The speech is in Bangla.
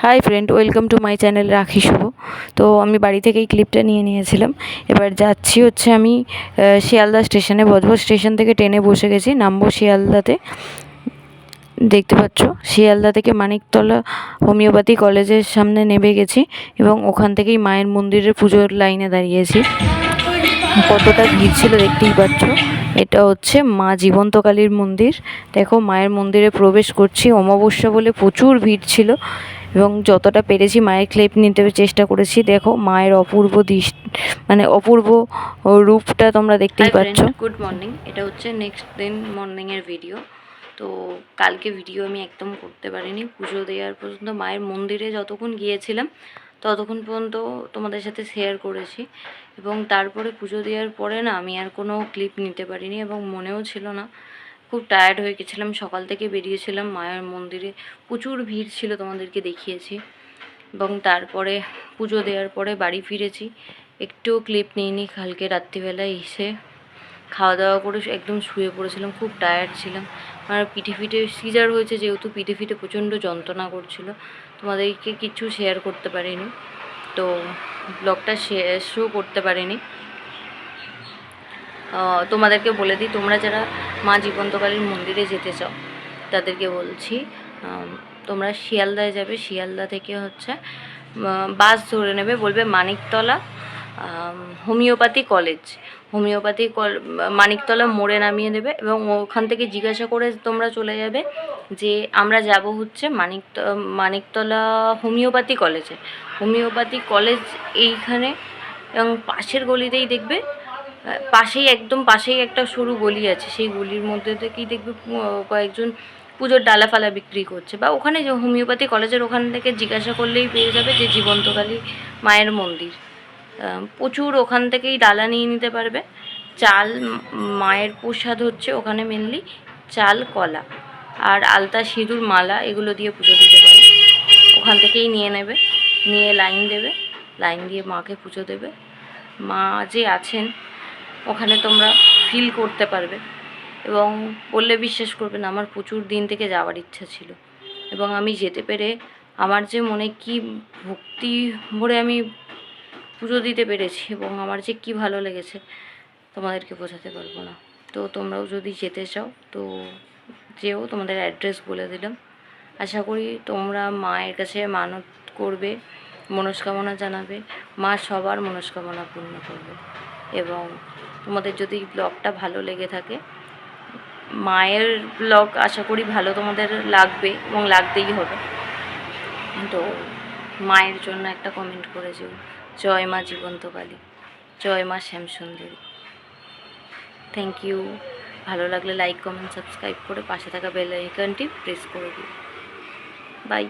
Hi friend, welcome to my channel রাখি শুভ। তো আমি বাড়ি থেকে এই ক্লিপটা নিয়েছিলাম। এবার যাচ্ছি হচ্ছে আমি শিয়ালদা স্টেশনে, বজবজ স্টেশন থেকে ট্রেনে বসে গেছি, নামবো শিয়ালদাতে। দেখতে পাচ্ছ শিয়ালদা থেকে মানিকতলা হোমিওপ্যাথি কলেজের সামনে নেমে গেছি এবং ওখান থেকেই মায়ের মন্দিরের পুজোর লাইনে দাঁড়িয়েছি। কতটা ভিড় ছিল দেখতেই পাচ্ছ। এটা হচ্ছে মা জীবন্তকালীর মন্দির। দেখো মায়ের মন্দিরে প্রবেশ করছি, অমাবস্যা বলে প্রচুর ভিড় ছিল এবং যতটা পেরেছি মায়ের ক্লিপ নিতে চেষ্টা করেছি। দেখো মায়ের অপূর্ব অপূর্ব রূপটা তোমরা দেখতেই পাচ্ছ। গুড মর্নিং, এটা হচ্ছে নেক্সট দিন মর্নিংয়ের ভিডিও। তো কালকে ভিডিও আমি একদম করতে পারিনি, পুজো দেওয়ার পর্যন্ত মায়ের মন্দিরে যতক্ষণ গিয়েছিলাম ততক্ষণ পর্যন্ত তোমাদের সাথে শেয়ার করেছি এবং তারপরে পুজো দেওয়ার পরে না আমি আর কোনো ক্লিপ নিতে পারিনি এবং মনেও ছিল না। খুব টায়ার্ড হয়ে গেছিলাম, সকাল থেকে বেরিয়েছিলাম, মায়ের মন্দিরে প্রচুর ভিড় ছিল, তোমাদেরকে দেখিয়েছি। এবং তারপরে পুজো দেওয়ার পরে বাড়ি ফিরেছি, একটুও ক্লিপ নিইনি। কালকে রাত্রিবেলায় এসে খাওয়া দাওয়া করে একদম শুয়ে পড়েছিলাম, খুব টায়ার্ড ছিলাম। আর পিঠে সিজার হয়েছে যেহেতু পিঠে প্রচণ্ড যন্ত্রণা করছিল, তোমাদেরকে কিছু শেয়ার করতে পারিনি, তো ব্লগটা শেষও করতে পারিনি। তোমাদেরকে বলে দিই, তোমরা যারা মা জীবন্তকালীর মন্দিরে যেতে চাও তাদেরকে বলছি, তোমরা শিয়ালদায় যাবে। শিয়ালদা থেকে হচ্ছে বাস ধরে নেবে, বলবে মানিকতলা হোমিওপ্যাথি কলেজ। মানিকতলা মোড়ে নামিয়ে দেবে এবং ওখান থেকে জিজ্ঞাসা করে তোমরা চলে যাবে যে আমরা যাব হচ্ছে মানিকতলা হোমিওপ্যাথি কলেজে। হোমিওপ্যাথি কলেজ এইখানে, এবং পাশের গলিতেই দেখবে, একদম পাশেই একটা সরু গলি আছে, সেই গলির মধ্যে থেকেই দেখবে কয়েকজন পুজোর ডালা ফালা বিক্রি করছে, বা ওখানে যে হোমিওপ্যাথি কলেজের ওখান থেকে জিজ্ঞাসা করলেই পেয়ে যাবে যে জীবন্তকালী মায়ের মন্দির। প্রচুর ওখান থেকেই ডালা নিয়ে নিতে পারবে। চাল, মায়ের প্রসাদ হচ্ছে ওখানে মেনলি চাল, কলা আর আলতা, সিঁদুর, মালা এগুলো দিয়ে পুজো দিতে পারে। ওখান থেকেই নিয়ে নেবে, নিয়ে লাইন দেবে, লাইন দিয়ে মাকে পুজো দেবে। মা যে আছেন ওখানে তোমরা ফিল করতে পারবে এবং বললে বিশ্বাস করবে না, আমার প্রচুর দিন থেকে যাওয়ার ইচ্ছা ছিল এবং আমি যেতে পেরে আমার যে মনে কি ভক্তি ভরে আমি পুজো দিতে পেরেছি এবং আমার যে কি ভালো লেগেছে তোমাদেরকে বোঝাতে পারবো না। তো তোমরাও যদি যেতে চাও তো যেও, তোমাদের অ্যাড্রেস বলে দিলাম। আশা করি তোমরা মায়ের কাছে মানত করবে, মনস্কামনা জানাবে, মা সবার মনস্কামনা পূর্ণ করবে। এবং তোমাদের যদি ব্লগটা ভালো লেগে থাকে, মায়ের ব্লগ আশা করি ভালো তোমাদের লাগবে এবং লাগতেই হবে, তো মায়ের জন্য একটা কমেন্ট করে যেও, জয় মা জীবন্তকালী, জয় মা শ্যামসুন্দরী। Thank you. ভালো লাগলে লাইক, কমেন্ট, সাবস্ক্রাইব করে পাশে থাকা বেল আইকনটি প্রেস করে দিও। বাই।